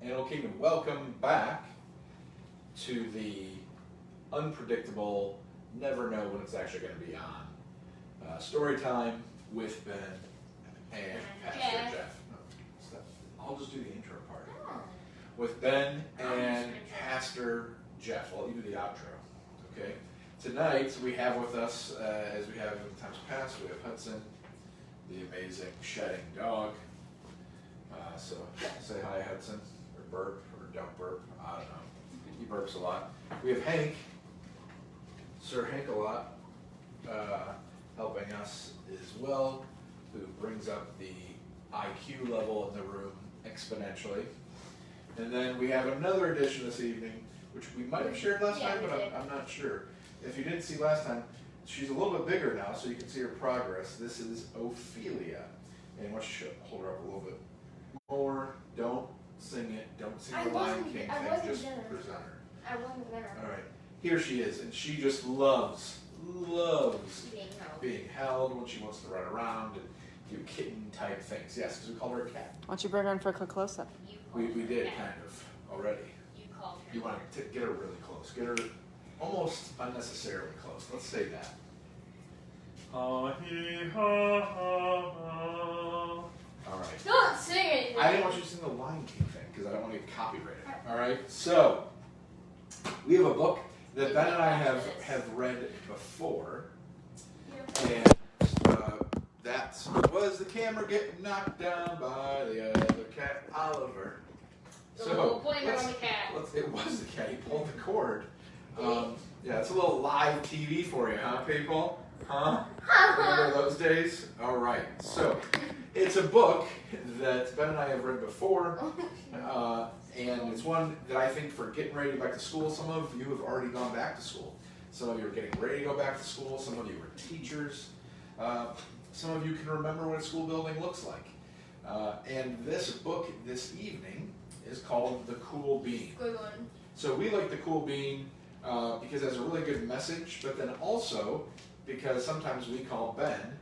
Animal Kingdom. Welcome back to the unpredictable, never know when it's actually going to be on. Story time with Ben and Pastor Jeff. No, I'll just do the intro part. With Ben and Pastor Jeff. I'll let you do the outro. Okay? Tonight we have with us, as we have in times past, we have Hudson, the amazing shedding dog. So say hi, Hudson, or burp, or don't burp. I don't know. He burps a lot. We have Hank, Sir Hank a lot, helping us as well, who brings up the IQ level in the room exponentially. And then we have another addition this evening, which we might have shared last time, but I'm not sure. If you didn't see last time, she's a little bit bigger now, so you can see her progress. This is Ophelia. And why don't you hold her up a little bit more. Don't sing it. Don't sing the Lion King thing. Just present her. I wasn't gonna. All right. Here she is, and she just loves being held when she wants to run around and do kitten-type things. Yes, because we called her a cat. Why don't you bring her in for a quick close-up? We did, kind of, already. You called her. You want to get her really close. Get her almost unnecessarily close. Let's say that. All right. Don't sing it. I didn't want you to sing the Lion King thing because I don't want to get copyrighted. All right. So we have a book that Ben and I have read before, and that was the camera getting knocked down by the other cat, Oliver. So blame it on the cat. It was the cat. He pulled the cord. Yeah, it's a little live TV for you, huh, people? Huh? Remember those days? All right. So it's a book that Ben and I have read before, and it's one that I think for getting ready to go back to school. Some of you have already gone back to school. Some of you are getting ready to go back to school. Some of you are teachers. Some of you can remember what a school building looks like. And this book this evening is called The Cool Bean. Good one. So we like The Cool Bean because it has a really good message, but then also because sometimes we call Ben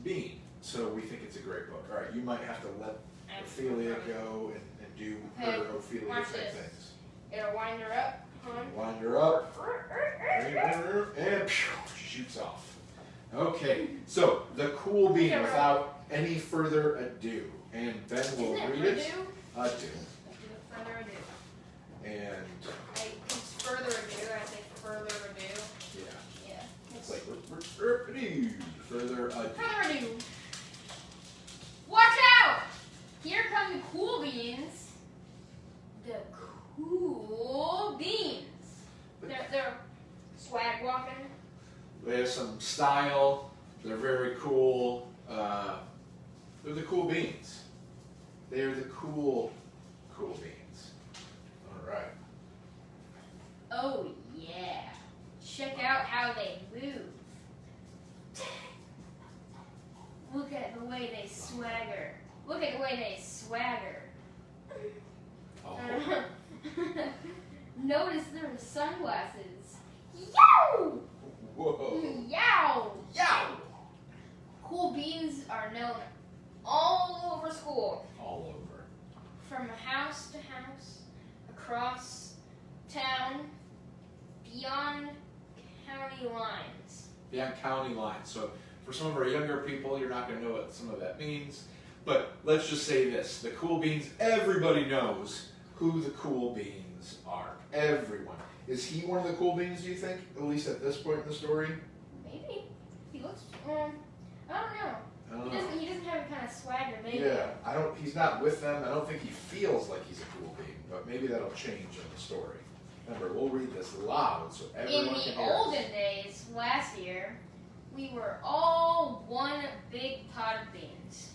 Bean. So we think it's a great book. All right, you might have to let Ophelia go and do her Ophelia type things. It'll wind her up. Wind her up. And she shoots off. Okay, so The Cool Bean without any further ado. And Ben will read it. Ado. Further ado. And It's further ado. I say further ado. yeah. Yeah. It's like further ado. Further ado. Watch out! Here come the cool beans. The cool beans. They're swag walking. They have some style. They're very cool. They're the cool beans. They're the cool beans. All right. Oh yeah. Check out how they move. Look at the way they swagger. Look at the way they swagger. Oh. Notice their sunglasses. Yow! Whoa. Yow! Yow! Cool beans are known all over school. All over. From house to house, across town, beyond county lines. Beyond county lines. So for some of our younger people, you're not going to know what some of that means. But let's just say this. The Cool Beans, everybody knows who the Cool Beans are. Everyone. Is he one of the Cool Beans, do you think? At least at this point in the story? Maybe. He looks, I don't know. I don't know. He doesn't have a kind of swagger, maybe. Yeah, he's not with them. I don't think he feels like he's a Cool Bean, but maybe that'll change in the story. Remember, we'll read this loud so everyone can hear. In the olden days, last year, we were all one big pot of beans.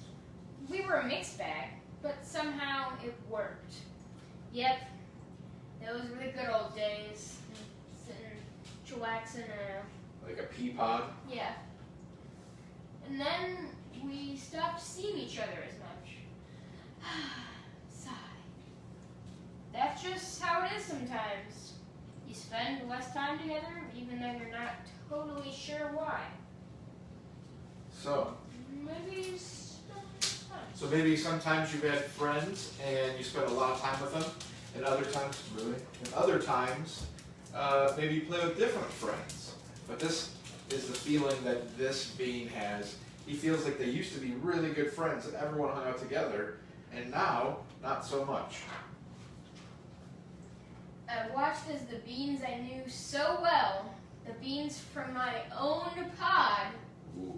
We were a mixed bag, but somehow it worked. Yep, those were the good old days. Sitting, chillaxing, like a pea pod? Yeah. And then we stopped seeing each other as much. Sigh. That's just how it is sometimes. You spend less time together, even though you're not totally sure why. So, Maybe So maybe sometimes you've had friends and you spend a lot of time with them, and other times, maybe you play with different friends. But this is the feeling that this bean has. He feels like they used to be really good friends and everyone hung out together, and now, not so much. I watched as the beans I knew so well, the beans from my own pod, Ooh.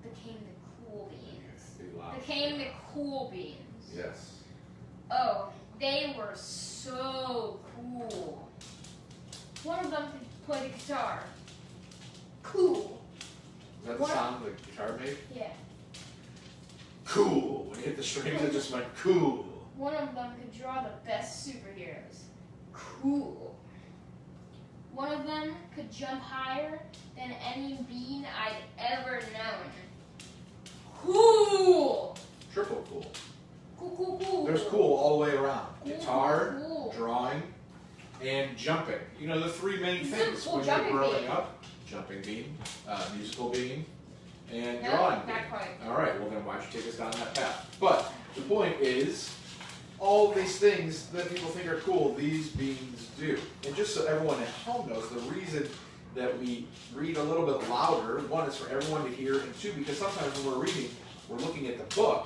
became the cool beans. Be loud. Became the cool beans. Yes. Oh, they were so cool. One of them could play the guitar. Cool. Is that the sound the guitar made? Yeah. Cool. When you hit the strings, it just went cool. One of them could draw the best superheroes. Cool. One of them could jump higher than any bean I'd ever known. Cool. Triple cool. Cool. There's cool all the way around. Cool, Guitar, cool. drawing, and jumping. You know, the three main things Cool, when you're jumping growing bean. up. Jumping bean, musical bean, and No, drawing not bean. quite. All right, well then why don't you take us down that path? But the point is, all these things that people think are cool, these beans do. And just so everyone at home knows, the reason that we read a little bit louder, one is for everyone to hear, and two, because sometimes when we're reading, we're looking at the book,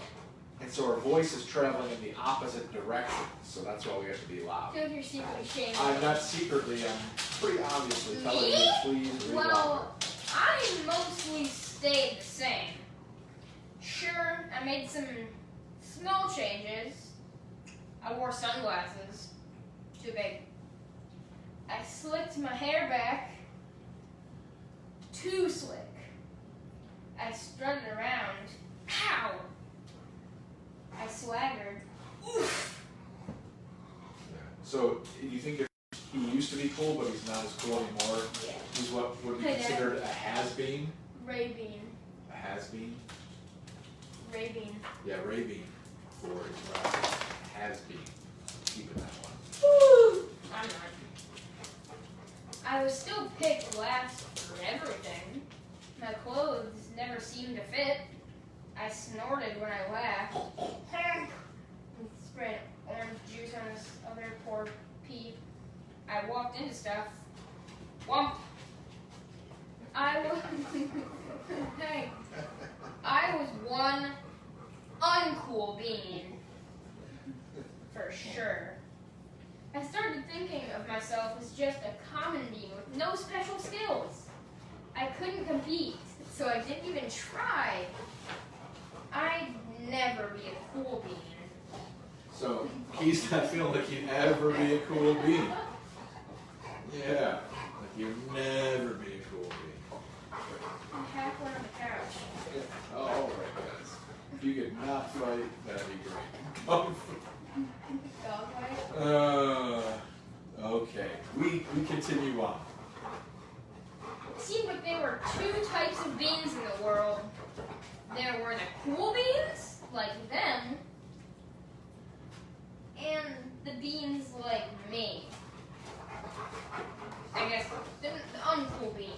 and so our voice is traveling in the opposite direction. So that's why we have to be loud. Feel your secret shame. I'm not secretly, I'm pretty obviously telling Me? you, please read louder. Well, I mostly stayed the same. Sure, I made some small changes. I wore sunglasses. Too big. I slicked my hair back. Too slick. I strutted around. Pow! I swaggered. Oof! So, you think if he used to be cool, but he's not as cool anymore, Yeah. he's what would be Hey, Dad. considered a has-been? Ray Bean. A has-been? Ray Bean. Yeah, Ray-Bean for his has-been. Keeping that one. Woo! I'm not. I was still picked last for everything. My clothes never seemed to fit. I snorted when I laughed. And sprayed orange juice on this other poor peep. I walked into stuff. Womp. I was hey. I was one uncool bean. For sure. I started thinking of myself as just a common bean with no special skills. I couldn't compete, so I didn't even try. I'd never be a cool bean. So, he's not feeling like he'd ever be a cool bean. Yeah, like you'd never be a cool bean. I have one on the couch. Yeah. All right, guys. If you could not fight, that'd be great. Go Dog fight? Okay, we continue on. It seemed like there were two types of beans in the world. There were the cool beans, like them, and the beans like me. I guess the uncool beans.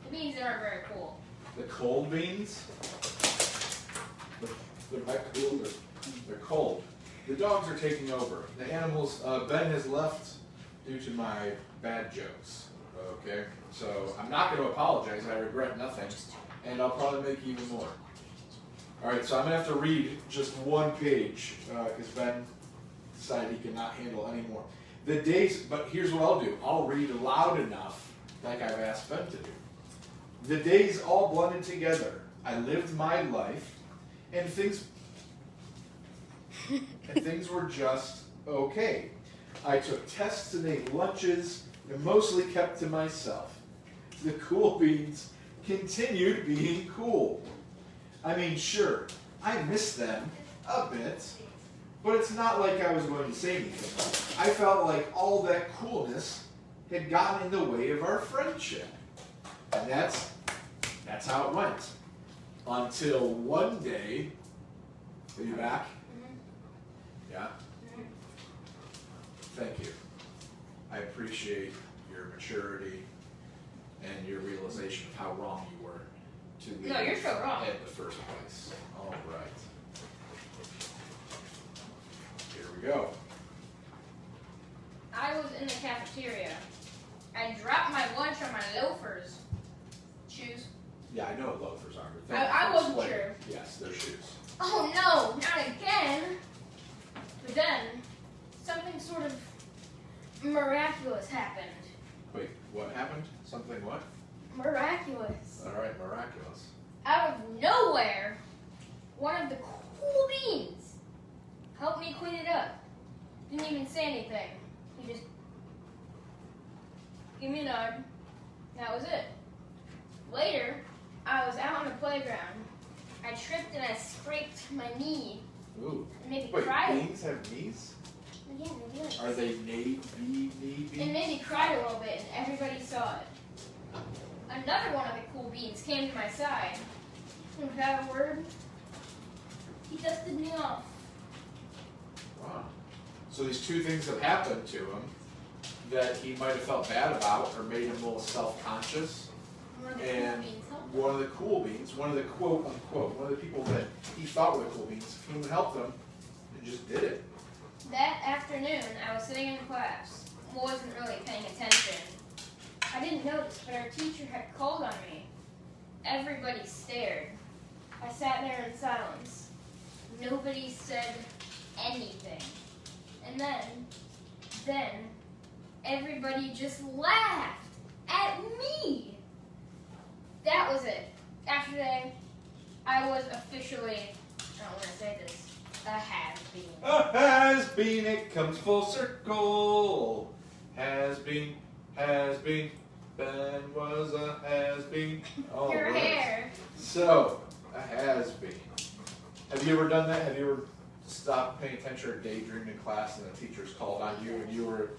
The beans that aren't very cool. The cold beans, they're not cool, they're cold. The dogs are taking over. The animals, Ben has left due to my bad jokes, okay? So I'm not going to apologize, I regret nothing, and I'll probably make even more. All right, so I'm going to have to read just one page, because Ben decided he cannot handle any more. The days, but here's what I'll do. I'll read loud enough, like I've asked Ben to do. The days all blended together. I lived my life, and things were just okay. I took tests and ate lunches, and mostly kept to myself. The cool beans continued being cool. I mean, sure, I missed them a bit, but it's not like I was going to say anything. I felt like all that coolness had gotten in the way of our friendship. And that's how it went. Until one day, are you back? Yeah? Thank you. I appreciate your maturity and your realization of how wrong you were to leave No, you're so wrong. in the first place. All right. we go. I was in the cafeteria. I dropped my lunch on my loafers. Shoes. Yeah, I know what loafers are. But I wasn't explain. sure. Yes, they're shoes. Oh no, not again. But then, something sort of miraculous happened. Wait, what happened? Something what? Miraculous. All right, miraculous. Out of nowhere, one of the cool beans helped me clean it up. Didn't even say anything. He just gave me a nod. That was it. Later, I was out on the playground. I tripped and I scraped my knee. Ooh. And made me Wait, cry. beans have knees? Yeah, they did. Are they knee beans? It made me cry a little bit, and everybody saw it. Another one of the cool beans came to my side. And without a word, he dusted me off. Wow. So these two things have happened to him that he might have felt bad about or made him a little self-conscious. One of the And cool beans helped. one of the cool beans, one of the quote unquote, one of the people that he thought were the cool beans came and helped him and just did it. That afternoon, I was sitting in class. Wasn't really paying attention. I didn't notice, but our teacher had called on me. Everybody stared. I sat there in silence. Nobody said anything. And then, everybody just laughed at me. That was it. After that, I was officially, I don't want to say this, a has-been. A has-been, it comes full circle. Has-been, Ben was a has-been. All Your right. hair. So, a has-been. Have you ever done that? Have you ever stopped paying attention or daydreamed in class and the teachers called on you and you were,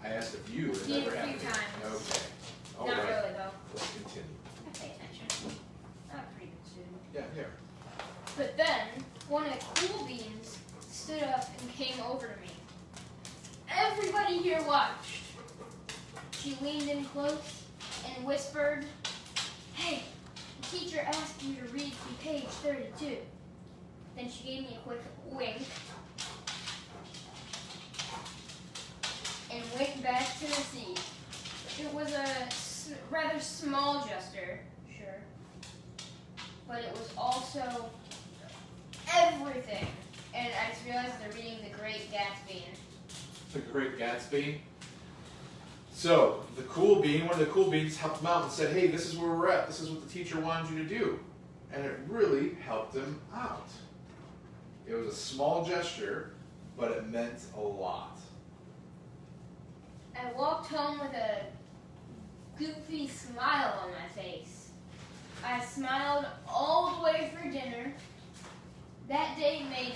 I asked if you, it Yeah, never a few happened. times. Okay. All Not right. really, though. Let's continue. I pay attention. I'm a pretty good student. Yeah, here. But then, one of the cool beans stood up and came over to me. Everybody here watched. She leaned in close and whispered, "Hey, the teacher asked you to read from page 32. Then she gave me a quick wink and went back to the seat. It was a rather small gesture, sure, but it was also everything. And I just realized they're reading The Great Gatsby. The Great Gatsby. So, the cool bean, one of the cool beans helped him out and said, hey, this is where we're at. This is what the teacher wanted you to do. And it really helped him out. It was a small gesture, but it meant a lot. I walked home with a goofy smile on my face. I smiled all the way through dinner. That day made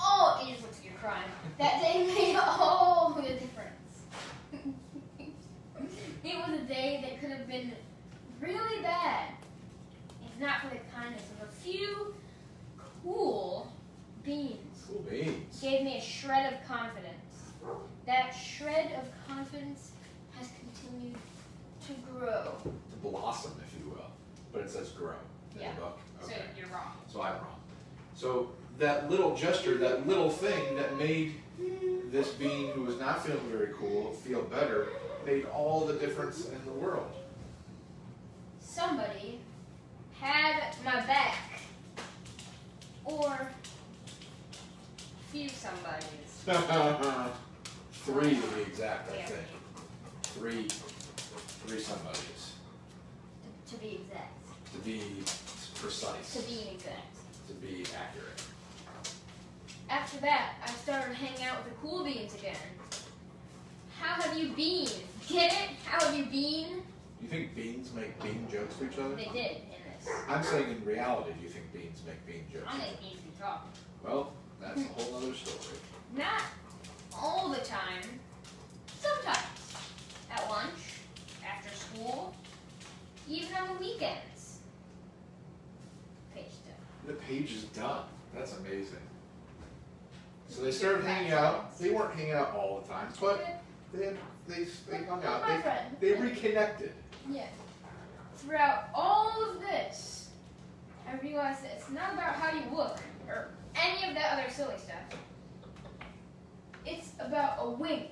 all, it just looks like you're crying. That day made all the difference. It was a day that could have been really bad if not for the kindness of a few cool beans. Cool beans. Gave me a shred of confidence. That shred of confidence has continued to grow. To blossom, if you will. But it says grow in Yeah. the book. So Okay. you're wrong. So I'm wrong. So that little gesture, that little thing that made this being who was not feeling very cool feel better, made all the difference in the world. Somebody had my back. Or few somebodies. Three to be exact, I Yeah. think. Three somebodies. To be exact. To be precise. To be exact. To be accurate. After that, I started hanging out with the cool beans again. How have you been? Get it? How have you been? Do you think beans make bean jokes to each other? They did in this. I'm saying in reality, do you think beans make bean jokes? I make beans be talk. Well, that's a whole other story. Not all the time. Sometimes. At lunch, after school, even on the weekends. Page The page is done. That's amazing. So they started hanging out. They weren't hanging out all the time, but they hung out. My friend. They reconnected. Yeah. Throughout all of this, I realized that it's not about how you look or any of that other silly stuff. a wink,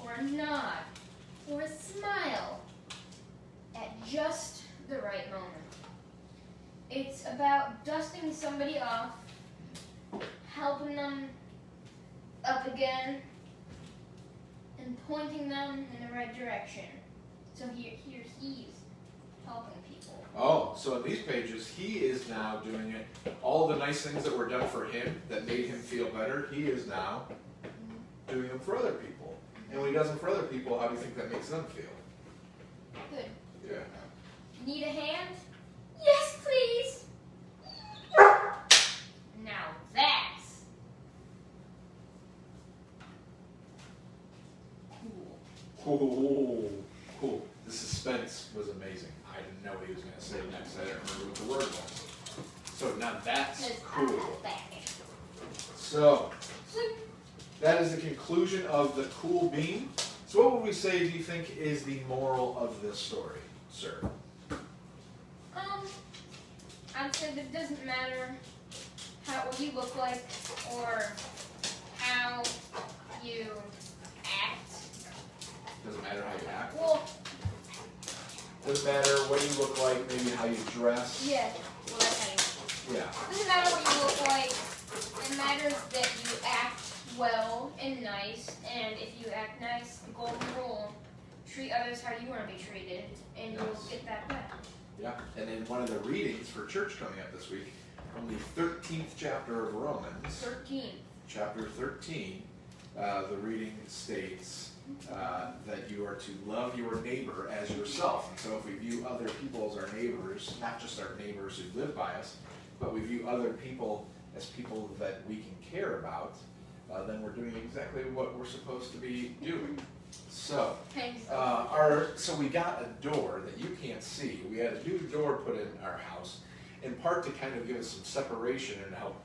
or a nod, or a smile at just the right moment. It's about dusting somebody off, helping them up again, and pointing them in the right direction. So he's helping people. Oh, so in these pages, he is now doing it. All the nice things that were done for him that made him feel better, he is now doing them for other people. And when he does them for other people, how do you think that makes them feel? Good. Yeah. Need a hand? Yes, please. Now that's cool. Cool. The suspense was amazing. I didn't know what he was going to say next. I didn't remember what the word was. So now that's cool. So that is the conclusion of the cool bean. So what would we say, do you think, is the moral of this story, sir? I'd say that it doesn't matter what you look like or how you act. Doesn't matter how you act. Well, Doesn't matter what you look like, maybe how you dress. yeah. Well, that's how you. Yeah. Doesn't matter what you look like. It matters that you act well and nice. And if you act nice, the golden rule: treat others how you want to be treated, and you'll get that back. Yeah. And in one of the readings for church coming up this week, from the 13th chapter of Romans. 13. Chapter 13, the reading states that you are to love your neighbor as yourself. And so if we view other people as our neighbors, not just our neighbors who live by us, but we view other people as people that we can care about, then we're doing exactly what we're supposed to be doing. So, so we got a door that you can't see. We had a new door put in our house, in part to kind of give us some separation and help,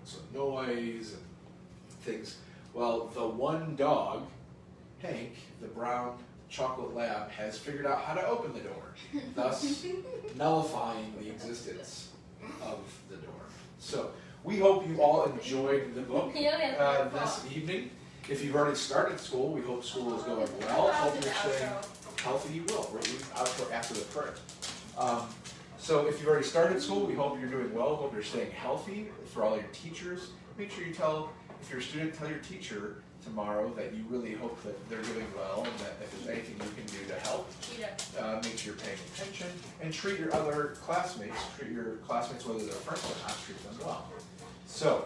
some noise and things. Well, the one dog, Hank, the brown chocolate lab, has figured out how to open the door, thus nullifying the existence of the door. So, we hope you all enjoyed the book this evening. If you've already started school, we hope school is going well. Hope you're staying healthy. You will. We're outro after the prayer. So if you've already started school, we hope you're doing well. Hope you're staying healthy. For all your teachers, make sure you if you're a student, tell your teacher tomorrow that you really hope that they're doing well and that if there's anything you can do to help, make sure you're paying attention and treat your other classmates, whether they're friends or not, treat them well. So,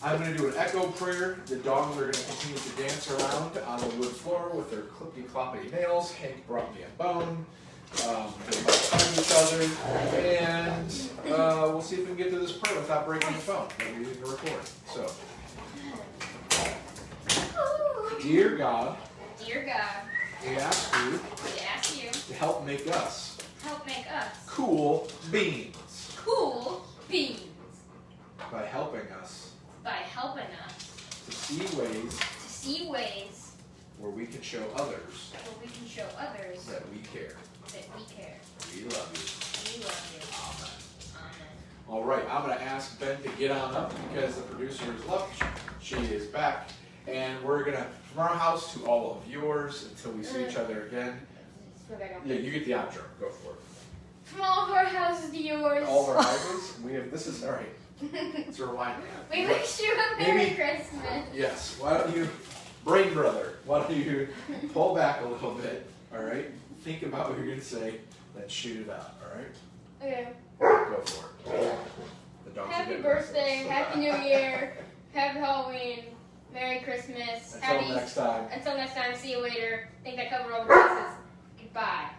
I'm going to do an echo prayer. The dogs are going to continue to dance around on the wood floor with their clippy-cloppy nails. Hank brought me a bone. They might find each other. And we'll see if we can get to this prayer without breaking the phone that we're using to record. So, Dear God, we ask you to help make us cool beans by helping us to see ways where we can show others that we care. We love you. Amen. All right, I'm going to ask Ben to get on up because the producer is left. She is back. And we're going to, from our house to all of yours until we see each other again. Yeah, you get the outro. Go for it. From all of our houses to yours. All of our houses? This is, all right. It's a reminder. We wish you a Merry Christmas. Yes. Why don't you, brain brother, why don't you pull back a little bit, all right? Think about what you're going to say, then shoot it out, all right? Okay. Go for it. The dogs Happy birthday, Happy New Year, Happy Halloween, Merry Christmas. Until next time. Until next time, see you later. I think I covered all the bases. Goodbye.